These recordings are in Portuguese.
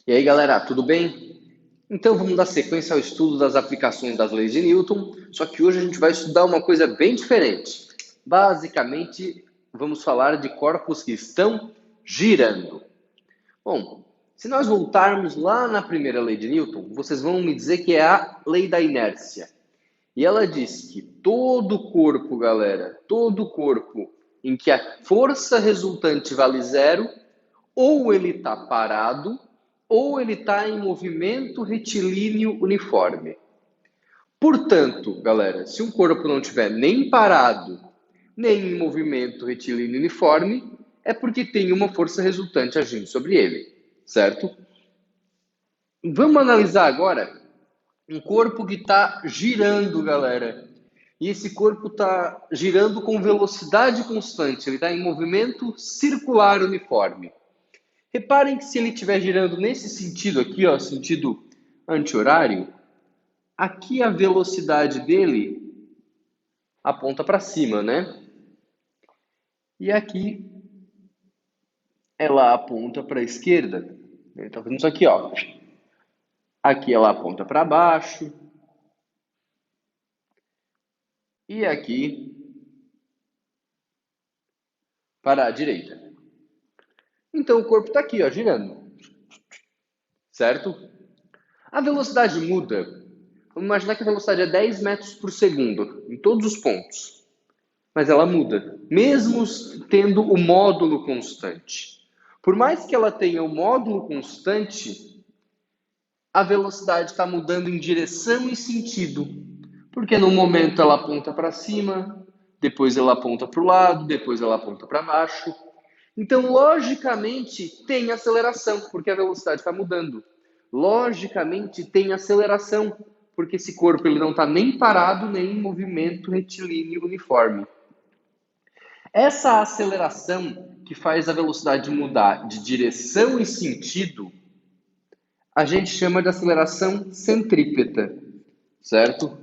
E aí, galera, tudo bem? Então, vamos dar sequência ao estudo das aplicações das leis de Newton, só que hoje a gente vai estudar uma coisa bem diferente. Basicamente, vamos falar de corpos que estão girando. Bom, se nós voltarmos lá na primeira lei de Newton, vocês vão me dizer que é a lei da inércia. E ela diz que todo corpo, galera, todo corpo em que a força resultante vale zero, ou ele está parado, ou ele está em movimento retilíneo uniforme. Portanto, galera, se um corpo não estiver nem parado, nem em movimento retilíneo uniforme, é porque tem uma força resultante agindo sobre ele, certo? Vamos analisar agora um corpo que está girando, galera. E esse corpo está girando com velocidade constante, ele está em movimento circular uniforme. Reparem que se ele estiver girando nesse sentido aqui, ó, sentido anti-horário, aqui a velocidade dele aponta para cima, né? E aqui ela aponta para a esquerda. Ele está fazendo isso aqui, ó. Aqui ela aponta para baixo. E aqui para a direita. Então o corpo está aqui, ó, girando. Certo? A velocidade muda. Vamos imaginar que a velocidade é 10 metros por segundo em todos os pontos. Mas ela muda, mesmo tendo o módulo constante. Por mais que ela tenha o módulo constante, a velocidade está mudando em direção e sentido. Porque no momento ela aponta para cima, depois ela aponta para o lado, depois ela aponta para baixo. Então, logicamente, tem aceleração, porque a velocidade está mudando. Logicamente, tem aceleração, porque esse corpo ele não está nem parado, nem em movimento retilíneo uniforme. Essa aceleração que faz a velocidade mudar de direção e sentido, a gente chama de aceleração centrípeta, certo?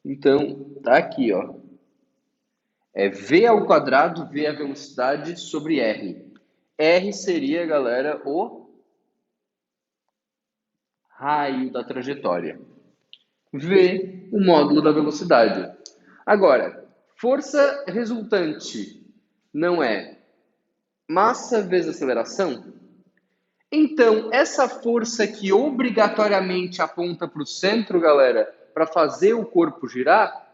Então, tá aqui, ó. É v ao quadrado, v a velocidade sobre r. R seria, galera, o raio da trajetória. V, o módulo da velocidade. Agora, força resultante não é massa vezes aceleração? Então, essa força que obrigatoriamente aponta para o centro, galera, para fazer o corpo girar,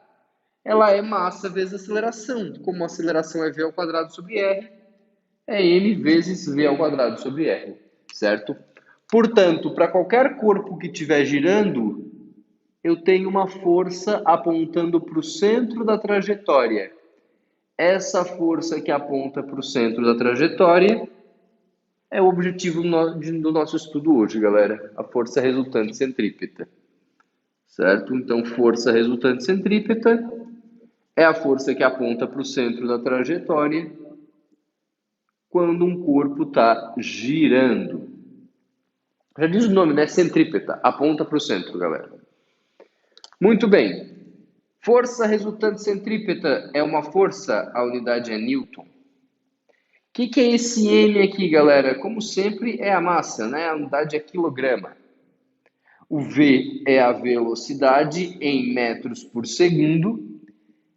ela é massa vezes aceleração. Como a aceleração é v ao quadrado sobre r, é m vezes v ao quadrado sobre r, certo? Portanto, para qualquer corpo que estiver girando, eu tenho uma força apontando para o centro da trajetória. Essa força que aponta para o centro da trajetória é o objetivo do nosso estudo hoje, galera. A força resultante centrípeta. Certo? Então, força resultante centrípeta é a força que aponta para o centro da trajetória quando um corpo está girando. Já diz o nome, né? Centrípeta. Aponta para o centro, galera. Muito bem. Força resultante centrípeta é uma força, a unidade é Newton. O que é esse M aqui, galera? Como sempre, é a massa, né? A unidade é quilograma. O V é a velocidade em metros por segundo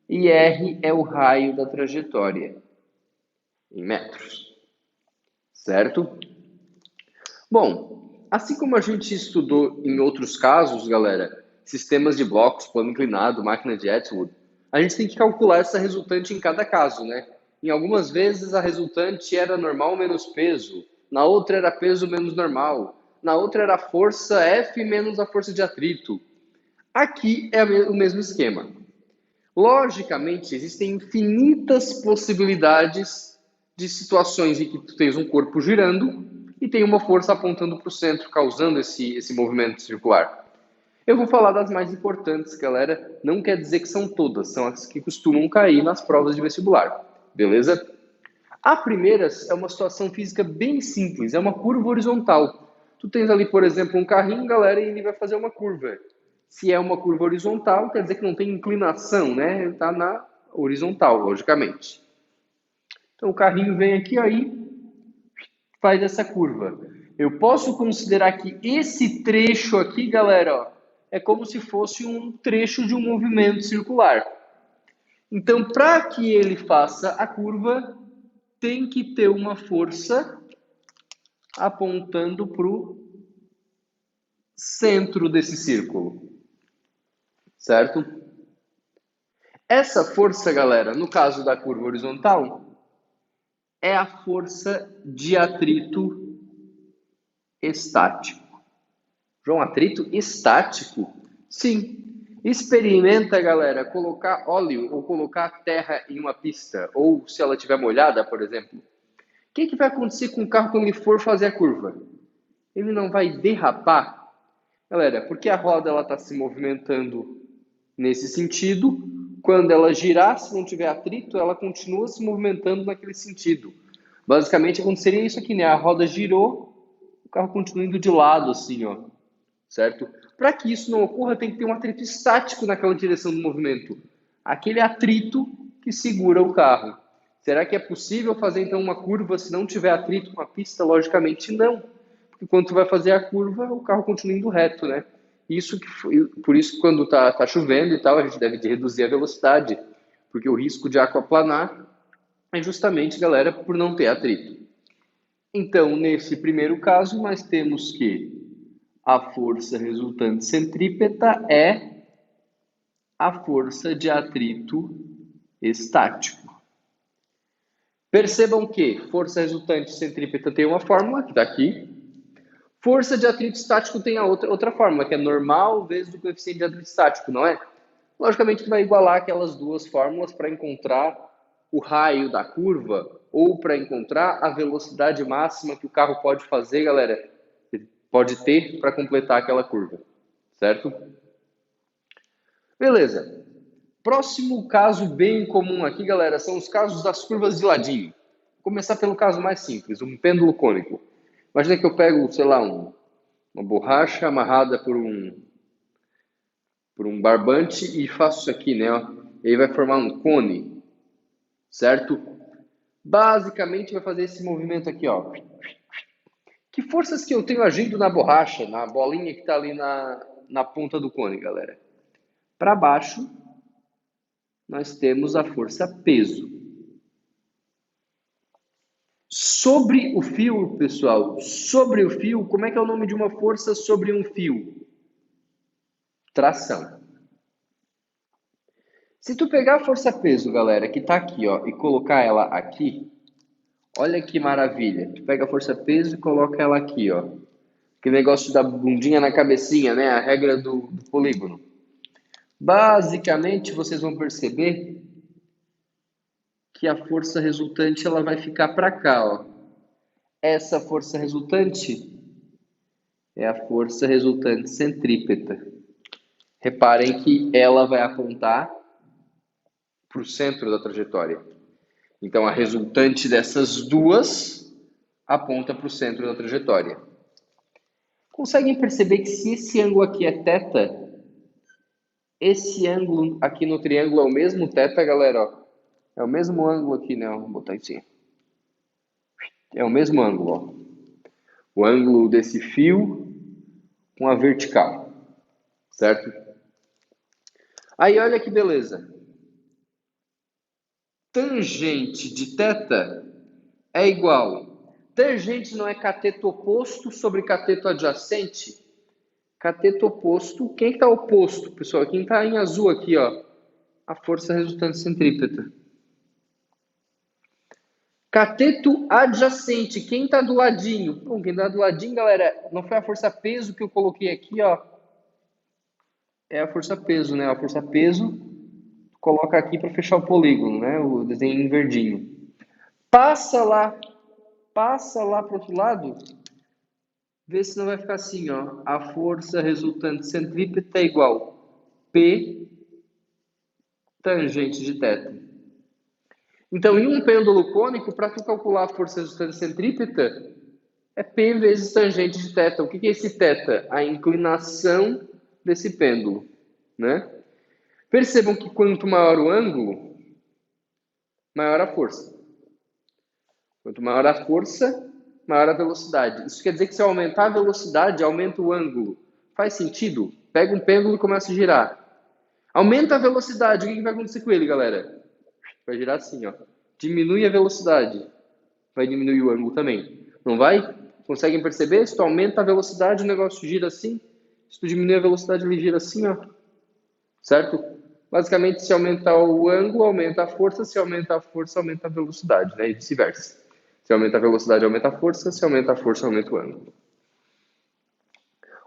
e R é o raio da trajetória em metros, certo? Bom, assim como a gente estudou em outros casos, galera, sistemas de blocos, plano inclinado, máquina de Atwood, a gente tem que calcular essa resultante em cada caso, né? Em algumas vezes a resultante era normal menos peso, na outra era peso menos normal, na outra era força F menos a força de atrito. Aqui é o mesmo esquema. Logicamente, existem infinitas possibilidades de situações em que tu tens um corpo girando e tem uma força apontando para o centro, causando esse movimento circular. Eu vou falar das mais importantes, galera. Não quer dizer que são todas, são as que costumam cair nas provas de vestibular. Beleza? A primeira é uma situação física bem simples, é uma curva horizontal. Tu tens ali, por exemplo, um carrinho, galera, e ele vai fazer uma curva. Se é uma curva horizontal, quer dizer que não tem inclinação, né? Ele está na horizontal, logicamente. Então o carrinho vem aqui aí, faz essa curva. Eu posso considerar que esse trecho aqui, galera, ó, é como se fosse um trecho de um movimento circular. Então, para que ele faça a curva, tem que ter uma força apontando para o centro desse círculo, certo? Essa força, galera, no caso da curva horizontal, é a força de atrito estático. João, atrito estático? Sim. Experimenta, galera, colocar óleo ou colocar terra em uma pista, ou se ela estiver molhada, por exemplo. O que vai acontecer com o carro quando ele for fazer a curva? Ele não vai derrapar? Galera, porque a roda está se movimentando nesse sentido, quando ela girar, se não tiver atrito, ela continua se movimentando naquele sentido. Basicamente, aconteceria isso aqui, né? A roda girou, o carro continua indo de lado, assim, ó. Certo? Para que isso não ocorra, tem que ter um atrito estático naquela direção do movimento. Aquele atrito que segura o carro. Será que é possível fazer, então, uma curva se não tiver atrito com a pista? Logicamente, não. Porque quando tu vai fazer a curva, o carro continua indo reto, né? Por isso que quando tá chovendo e tal, a gente deve reduzir a velocidade, porque o risco de aquaplanar é justamente, galera, por não ter atrito. Então, nesse primeiro caso, nós temos que a força resultante centrípeta é a força de atrito estático. Percebam que força resultante centrípeta tem uma fórmula, que está aqui. Força de atrito estático tem a outra fórmula, que é normal vezes o coeficiente de atrito estático, não é? Logicamente que vai igualar aquelas duas fórmulas para encontrar o raio da curva ou para encontrar a velocidade máxima que o carro pode fazer, galera, pode ter para completar aquela curva, certo? Beleza. Próximo caso bem comum aqui, galera, são os casos das curvas de ladinho. Vou começar pelo caso mais simples, um pêndulo cônico. Imagina que eu pego, sei lá, uma borracha amarrada por um barbante e faço isso aqui, né? Ó. E aí vai formar um cone, certo? Basicamente vai fazer esse movimento aqui, ó. Que forças que eu tenho agindo na borracha, na bolinha que está ali na ponta do cone, galera? Para baixo, nós temos a força peso. Sobre o fio, pessoal, sobre o fio, como é que é o nome de uma força sobre um fio? Tração. Se tu pegar a força peso, galera, que tá aqui, ó, e colocar ela aqui, olha que maravilha. Tu pega a força peso e coloca ela aqui, ó. Que negócio da bundinha na cabecinha, né? A regra do polígono. Basicamente, vocês vão perceber que a força resultante ela vai ficar para cá, ó. Essa força resultante é a força resultante centrípeta. Reparem que ela vai apontar para o centro da trajetória. Então, a resultante dessas duas aponta para o centro da trajetória. Conseguem perceber que se esse ângulo aqui é θ, esse ângulo aqui no triângulo é o mesmo θ, galera? Ó. É o mesmo ângulo aqui, né? Vou botar assim. É o mesmo ângulo, ó. O ângulo desse fio com a vertical, certo? Aí, olha que beleza. Tangente de θ é igual. Tangente não é cateto oposto sobre cateto adjacente? Cateto oposto. Quem está oposto, pessoal? Quem está em azul aqui, ó? A força resultante centrípeta. Cateto adjacente. Quem está do ladinho? Bom, quem está do ladinho, galera, não foi a força peso que eu coloquei aqui, ó. É a força peso, né? A força peso, coloca aqui para fechar o polígono, né? O desenho em verdinho. Passa lá para o outro lado, vê se não vai ficar assim, ó. A força resultante centrípeta é igual P tangente de θ. Então, em um pêndulo cônico, para tu calcular a força resultante centrípeta, é P vezes tangente de θ. O que é esse θ? A inclinação desse pêndulo, né? Percebam que quanto maior o ângulo, maior a força. Quanto maior a força, maior a velocidade. Isso quer dizer que se eu aumentar a velocidade, aumenta o ângulo. Faz sentido? Pega um pêndulo e começa a girar. Aumenta a velocidade, o que vai acontecer com ele, galera? Vai girar assim, ó. Diminui a velocidade, vai diminuir o ângulo também. Não vai? Conseguem perceber? Se tu aumenta a velocidade, o negócio gira assim. Se tu diminui a velocidade, ele gira assim, ó. Certo? Basicamente, se aumentar o ângulo, aumenta a força. Se aumenta a força, aumenta a velocidade, né? E vice-versa. Se aumenta a velocidade, aumenta a força. Se aumenta a força, aumenta o ângulo.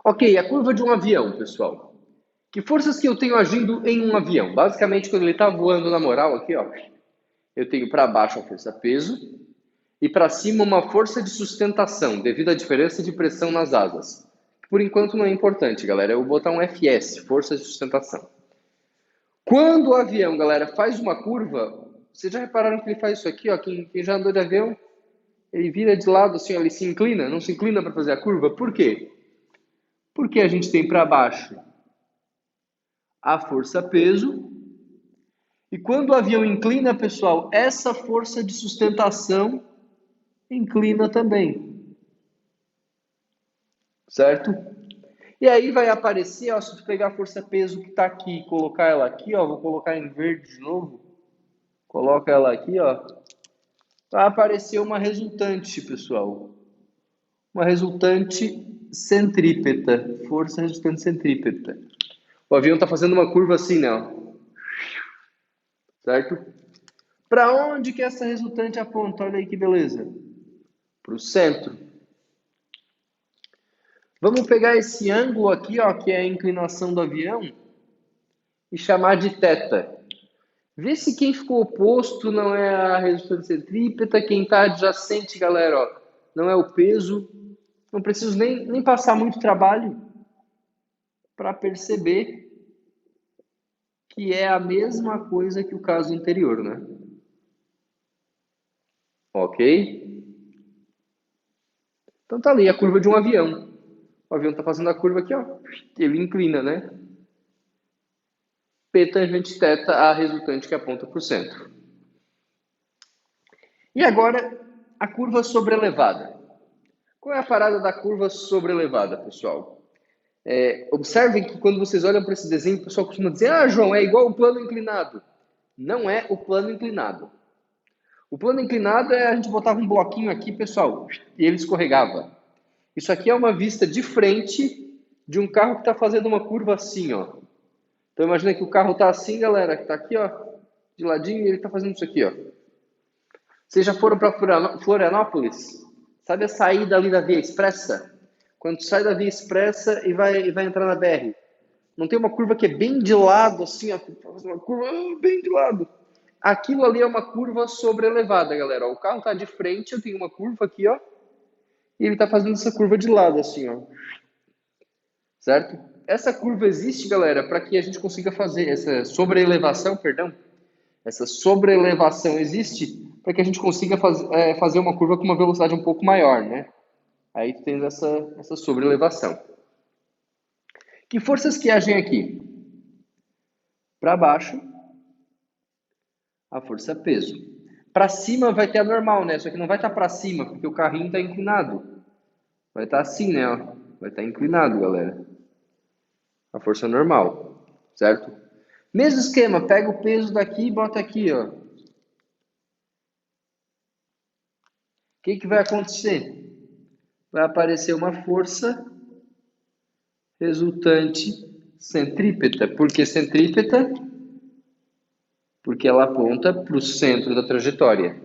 Ok, a curva de um avião, pessoal. Que forças que eu tenho agindo em um avião? Basicamente, quando ele está voando na moral aqui, ó, eu tenho para baixo a força-peso e para cima uma força de sustentação, devido à diferença de pressão nas asas. Por enquanto não é importante, galera. Eu vou botar um FS, força de sustentação. Quando o avião, galera, faz uma curva, vocês já repararam que ele faz isso aqui, ó? Quem já andou de avião, ele vira de lado assim, ó, ele se inclina, não se inclina para fazer a curva. Por quê? Porque a gente tem para baixo a força-peso. E quando o avião inclina, pessoal, essa força de sustentação inclina também. Certo? E aí vai aparecer, ó, se tu pegar a força-peso que está aqui e colocar ela aqui, ó, vou colocar em verde de novo. Coloca ela aqui, ó. Vai aparecer uma resultante, pessoal. Uma resultante centrípeta. Força resultante centrípeta. O avião está fazendo uma curva assim, né? Ó. Certo? Para onde que essa resultante aponta? Olha aí que beleza. Para o centro. Vamos pegar esse ângulo aqui, ó, que é a inclinação do avião, e chamar de θ. Vê se quem ficou oposto não é a resultante centrípeta, quem está adjacente, galera, ó, não é o peso. Não preciso nem passar muito trabalho para perceber que é a mesma coisa que o caso anterior, né? Ok? Então tá ali a curva de um avião. O avião está fazendo a curva aqui, ó. Ele inclina, né? P tangente θ, a resultante que aponta para o centro. E agora, a curva sobrelevada. Qual é a parada da curva sobrelevada, pessoal? Observem que quando vocês olham para esse desenho, o pessoal costuma dizer: ah, João, é igual o plano inclinado. Não é o plano inclinado. O plano inclinado é a gente botava um bloquinho aqui, pessoal, e ele escorregava. Isso aqui é uma vista de frente de um carro que está fazendo uma curva assim, ó. Então imagina que o carro está assim, galera, que está aqui, ó, de ladinho, e ele está fazendo isso aqui, ó. Vocês já foram para Florianópolis? Sabe a saída ali da Via Expressa? Quando sai da Via Expressa e vai entrar na BR. Não tem uma curva que é bem de lado, assim, ó, uma curva bem de lado. Aquilo ali é uma curva sobrelevada, galera. O carro está de frente, eu tenho uma curva aqui, ó, e ele está fazendo essa curva de lado, assim, ó. Certo? Essa curva existe, galera, para que a gente consiga fazer essa sobreelevação, perdão. Essa sobreelevação existe para que a gente consiga fazer uma curva com uma velocidade um pouco maior, né? Aí tu tens essa sobreelevação. Que forças que agem aqui? Para baixo, a força peso. Para cima vai ter a normal, né? Só que não vai estar para cima, porque o carrinho está inclinado. Vai estar assim, né? Ó. Vai estar inclinado, galera. A força normal, certo? Mesmo esquema, pega o peso daqui e bota aqui, ó. O que vai acontecer? Vai aparecer uma força resultante centrípeta. Por que centrípeta? Porque ela aponta para o centro da trajetória.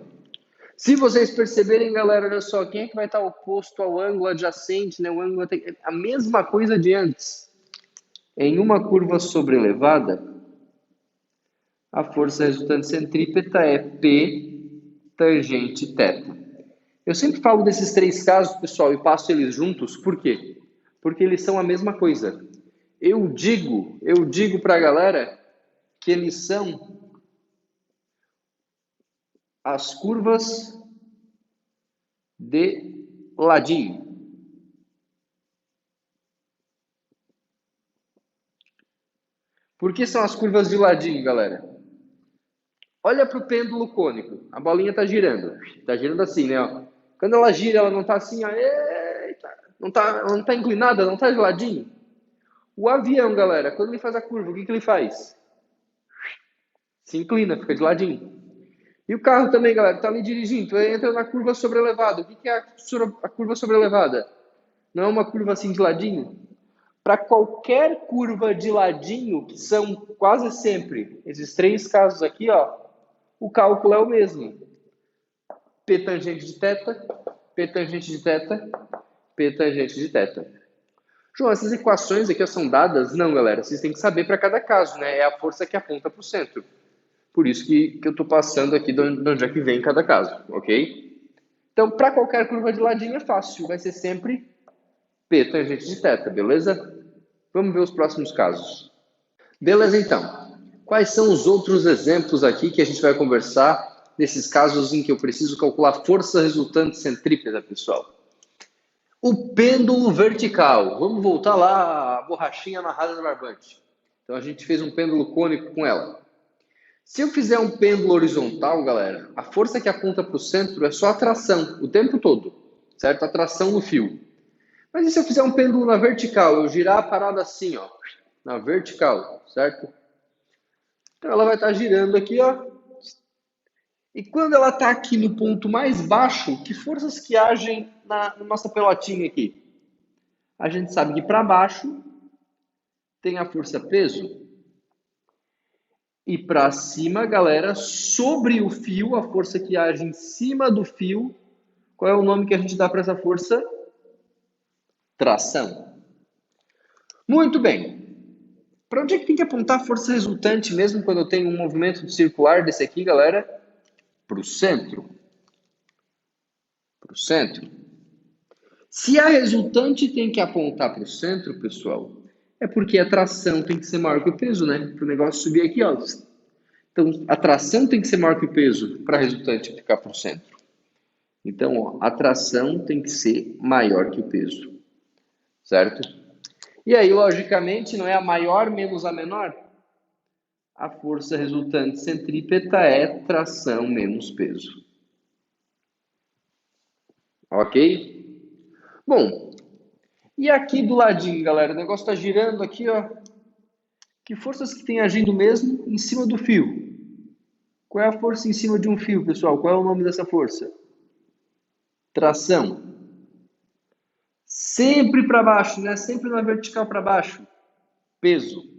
Se vocês perceberem, galera, olha só, quem é que vai estar oposto ao ângulo adjacente, né? O ângulo a mesma coisa de antes. Em uma curva sobrelevada, a força resultante centrípeta é P tangente θ. Eu sempre falo desses três casos, pessoal, e passo eles juntos. Por quê? Porque eles são a mesma coisa. Eu digo para a galera que eles são as curvas de ladinho. Por que são as curvas de ladinho, galera? Olha para o pêndulo cônico. A bolinha está girando. Está girando assim, né? Ó. Quando ela gira, ela não está assim, ó, eita, ela não está inclinada, não está de ladinho. O avião, galera, quando ele faz a curva, o que ele faz? Se inclina, fica de ladinho. E o carro também, galera, está ali dirigindo, entra na curva sobrelevada. O que é a curva sobrelevada? Não é uma curva assim de ladinho? Para qualquer curva de ladinho, que são quase sempre esses três casos aqui, ó, o cálculo é o mesmo. P tangente de θ, P tangente de θ, P tangente de θ. João, essas equações aqui são dadas? Não, galera, vocês têm que saber para cada caso, né? É a força que aponta para o centro. Por isso que eu estou passando aqui de onde é que vem cada caso, ok? Então, para qualquer curva de ladinho é fácil, vai ser sempre P tangente de θ, beleza? Vamos ver os próximos casos. Beleza, então. Quais são os outros exemplos aqui que a gente vai conversar nesses casos em que eu preciso calcular força resultante centrípeta, pessoal? O pêndulo vertical. Vamos voltar lá, a borrachinha amarrada no barbante. Então, a gente fez um pêndulo cônico com ela. Se eu fizer um pêndulo horizontal, galera, a força que aponta para o centro é só a tração, o tempo todo, certo? A tração no fio. Mas e se eu fizer um pêndulo na vertical, eu girar a parada assim, ó, na vertical, certo? Então ela vai estar girando aqui, ó. E quando ela está aqui no ponto mais baixo, que forças que agem na nossa pelotinha aqui? A gente sabe que para baixo tem a força peso. E para cima, galera, sobre o fio, a força que age em cima do fio, qual é o nome que a gente dá para essa força? Tração. Muito bem. Para onde é que tem que apontar a força resultante mesmo quando eu tenho um movimento circular desse aqui, galera? Para o centro. Para o centro. Se a resultante tem que apontar para o centro, pessoal, é porque a tração tem que ser maior que o peso, né? Para o negócio subir aqui, ó. Então, a tração tem que ser maior que o peso para a resultante ficar para o centro. Então, ó, a tração tem que ser maior que o peso, certo? E aí, logicamente, não é a maior menos a menor? A força resultante centrípeta é tração menos peso. Ok? Bom, e aqui do ladinho, galera, o negócio está girando aqui, ó. Que forças que tem agindo mesmo em cima do fio? Qual é a força em cima de um fio, pessoal? Qual é o nome dessa força? Tração. Sempre para baixo, né? Sempre na vertical para baixo. Peso.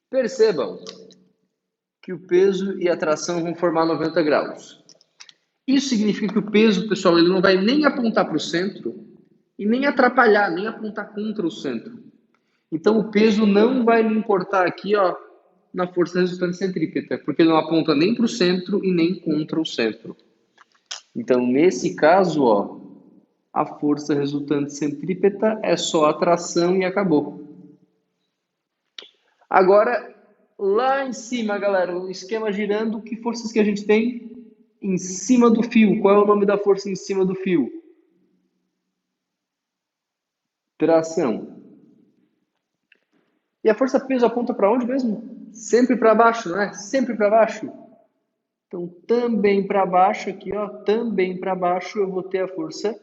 Percebam que o peso e a tração vão formar 90 graus. Isso significa que o peso, pessoal, ele não vai nem apontar para o centro e nem atrapalhar, nem apontar contra o centro. Então o peso não vai me importar aqui, ó, na força resultante centrípeta, porque ele não aponta nem para o centro e nem contra o centro. Então, nesse caso, ó, a força resultante centrípeta é só a tração e acabou. Agora, lá em cima, galera, o esquema girando, que forças que a gente tem em cima do fio? Qual é o nome da força em cima do fio? Tração. E a força peso aponta para onde mesmo? Sempre para baixo, não é? Sempre para baixo. Então, também para baixo aqui, ó, também para baixo eu vou ter a força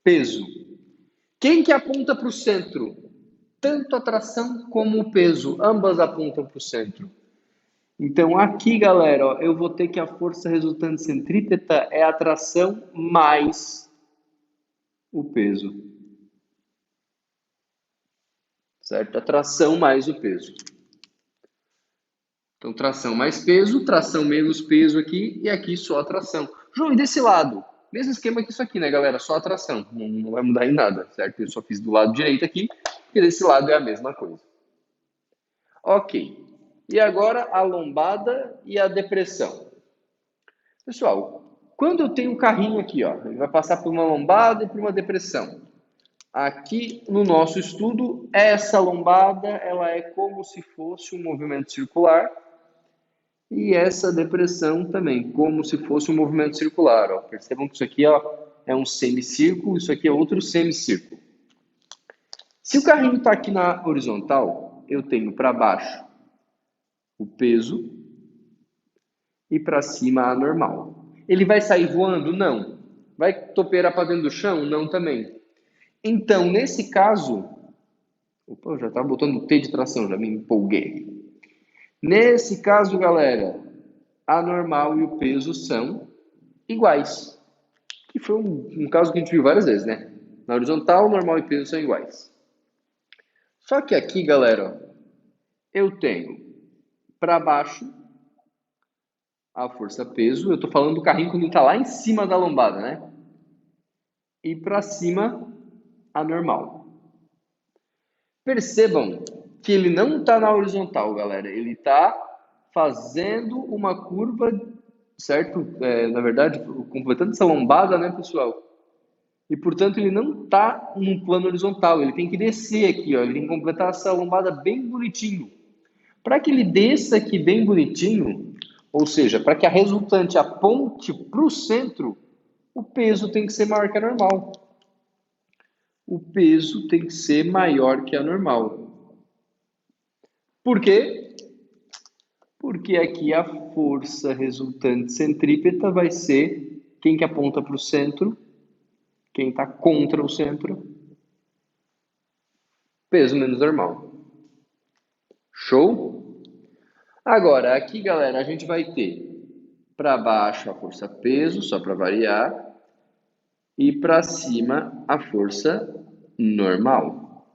peso. Quem que aponta para o centro? Tanto a tração como o peso, ambas apontam para o centro. Então, aqui, galera, ó, eu vou ter que a força resultante centrípeta é a tração mais o peso. Certo? A tração mais o peso. Então, tração mais peso, tração menos peso aqui, e aqui só a tração. João, e desse lado? Mesmo esquema que isso aqui, né, galera? Só a tração. Não vai mudar em nada, certo? Eu só fiz do lado direito aqui, e desse lado é a mesma coisa. Ok. E agora a lombada e a depressão. Pessoal, quando eu tenho um carrinho aqui, ó, ele vai passar por uma lombada e por uma depressão. Aqui no nosso estudo, essa lombada ela é como se fosse um movimento circular e essa depressão também, como se fosse um movimento circular. Ó. Percebam que isso aqui ó, é um semicírculo, isso aqui é outro semicírculo. Se o carrinho está aqui na horizontal, eu tenho para baixo o peso e para cima a normal. Ele vai sair voando? Não. Vai topeira para dentro do chão? Não também. Então, nesse caso... Opa, eu já estava botando T de tração, já me empolguei. Nesse caso, galera, a normal e o peso são iguais. Que foi um caso que a gente viu várias vezes, né? Na horizontal, normal e peso são iguais. Só que aqui, galera, ó, eu tenho para baixo a força peso. Eu estou falando do carrinho quando ele está lá em cima da lombada, né? E para cima, a normal. Percebam que ele não está na horizontal, galera. Ele está fazendo uma curva, certo? Na verdade, completando essa lombada, né, pessoal? E, portanto, ele não está num plano horizontal. Ele tem que descer aqui, ó. Ele tem que completar essa lombada bem bonitinho. Para que ele desça aqui bem bonitinho, ou seja, para que a resultante aponte para o centro, o peso tem que ser maior que a normal. O peso tem que ser maior que a normal. Por quê? Porque aqui a força resultante centrípeta vai ser quem que aponta para o centro, quem está contra o centro, peso menos normal. Show? Agora, aqui, galera, a gente vai ter para baixo a força peso, só para variar, e para cima a força normal.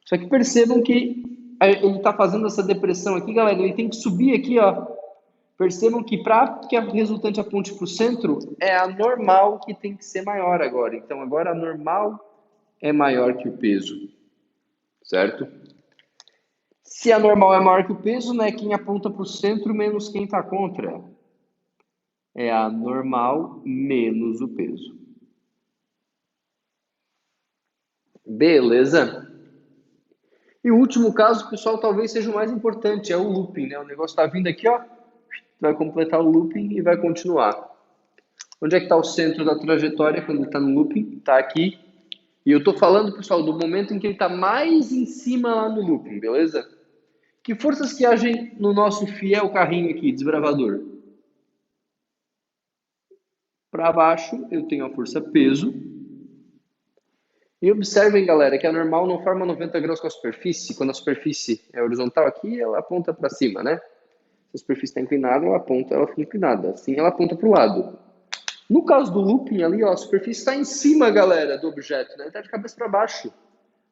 Só que percebam que ele está fazendo essa depressão aqui, galera, ele tem que subir aqui, ó. Percebam que para que a resultante aponte para o centro, é a normal que tem que ser maior agora. Então, agora a normal é maior que o peso, certo? Se a normal é maior que o peso, né, quem aponta para o centro menos quem está contra. É a normal menos o peso. Beleza? E o último caso, pessoal, talvez seja o mais importante, é o looping, né? O negócio está vindo aqui, ó, vai completar o looping e vai continuar. Onde é que está o centro da trajetória quando ele está no looping? Está aqui. E eu estou falando, pessoal, do momento em que ele está mais em cima lá no looping, beleza? Que forças que agem no nosso fiel carrinho aqui, desbravador? Para baixo, eu tenho a força peso. E observem, galera, que a normal não forma 90 graus com a superfície. Quando a superfície é horizontal aqui, ela aponta para cima, né? Se a superfície está inclinada, ela fica inclinada. Assim, ela aponta para o lado. No caso do looping ali, ó, a superfície está em cima, galera, do objeto, né? Está de cabeça para baixo.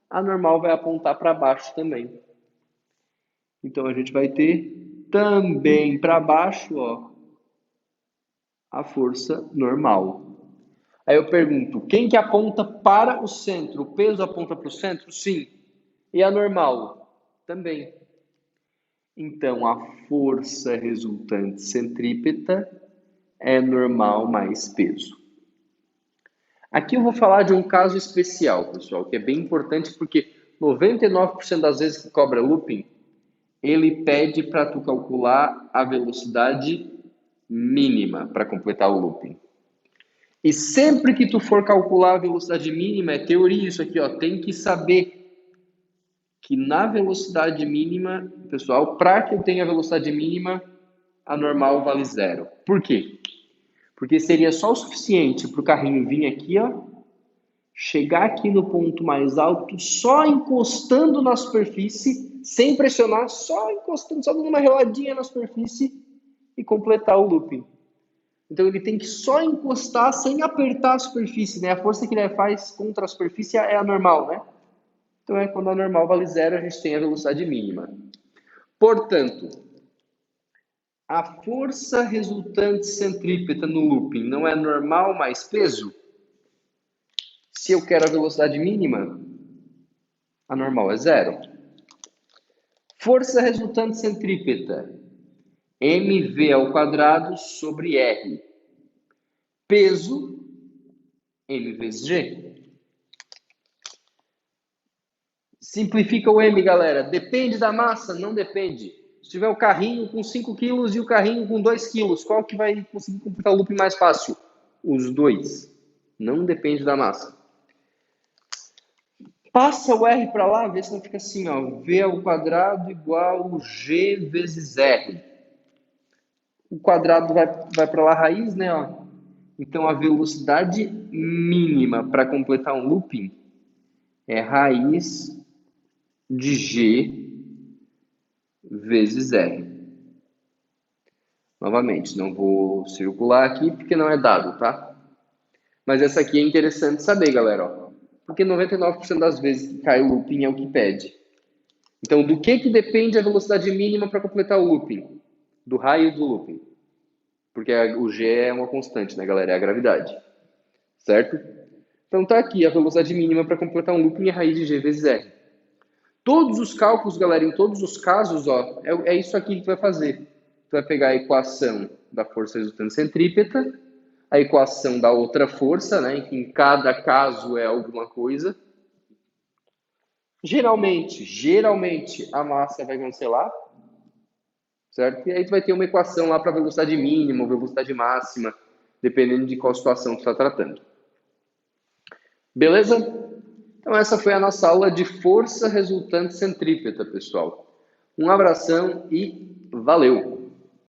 A normal vai apontar para baixo também. Então, a gente vai ter também para baixo, ó, a força normal. Aí eu pergunto, quem que aponta para o centro? O peso aponta para o centro? Sim. E a normal? Também. Então, a força resultante centrípeta é normal mais peso. Aqui eu vou falar de um caso especial, pessoal, que é bem importante porque 99% das vezes que cobra looping, ele pede para tu calcular a velocidade mínima para completar o looping. E sempre que tu for calcular a velocidade mínima, é teoria isso aqui, ó, tem que saber que na velocidade mínima, pessoal, para que eu tenha a velocidade mínima, a normal vale zero. Por quê? Porque seria só o suficiente para o carrinho vir aqui, ó, chegar aqui no ponto mais alto, só encostando na superfície, sem pressionar, só encostando, só dando uma reladinha na superfície e completar o looping. Então ele tem que só encostar sem apertar a superfície, né? A força que ele faz contra a superfície é a normal, né? Então é quando a normal vale zero, a gente tem a velocidade mínima. Portanto, a força resultante centrípeta no looping não é normal mais peso? Se eu quero a velocidade mínima, a normal é zero. Força resultante centrípeta, mv ao quadrado sobre r. Peso, m vezes g. Simplifica o m, galera. Depende da massa? Não depende. Se tiver o carrinho com 5 kg e o carrinho com 2 kg, qual que vai conseguir completar o loop mais fácil? Os dois. Não depende da massa. Passa o r para lá, vê se não fica assim, ó. V ao quadrado igual g vezes r. O quadrado vai para lá, raiz, né? Ó. Então, a velocidade mínima para completar um looping é raiz de g vezes r. Novamente, não vou circular aqui porque não é dado, tá? Mas essa aqui é interessante saber, galera, ó. Porque 99% das vezes que cai o looping é o que pede. Então, do que depende a velocidade mínima para completar o looping? Do raio do looping. Porque o g é uma constante, né, galera? É a gravidade. Certo? Então, tá aqui a velocidade mínima para completar um looping é raiz de g vezes r. Todos os cálculos, galera, em todos os casos, ó, é isso aqui que tu vai fazer. Tu vai pegar a equação da força resultante centrípeta, a equação da outra força, né, que em cada caso é alguma coisa. Geralmente a massa vai cancelar, certo? E aí tu vai ter uma equação lá para velocidade mínima ou velocidade máxima, dependendo de qual situação tu está tratando. Beleza? Então essa foi a nossa aula de força resultante centrípeta, pessoal. Um abração e valeu!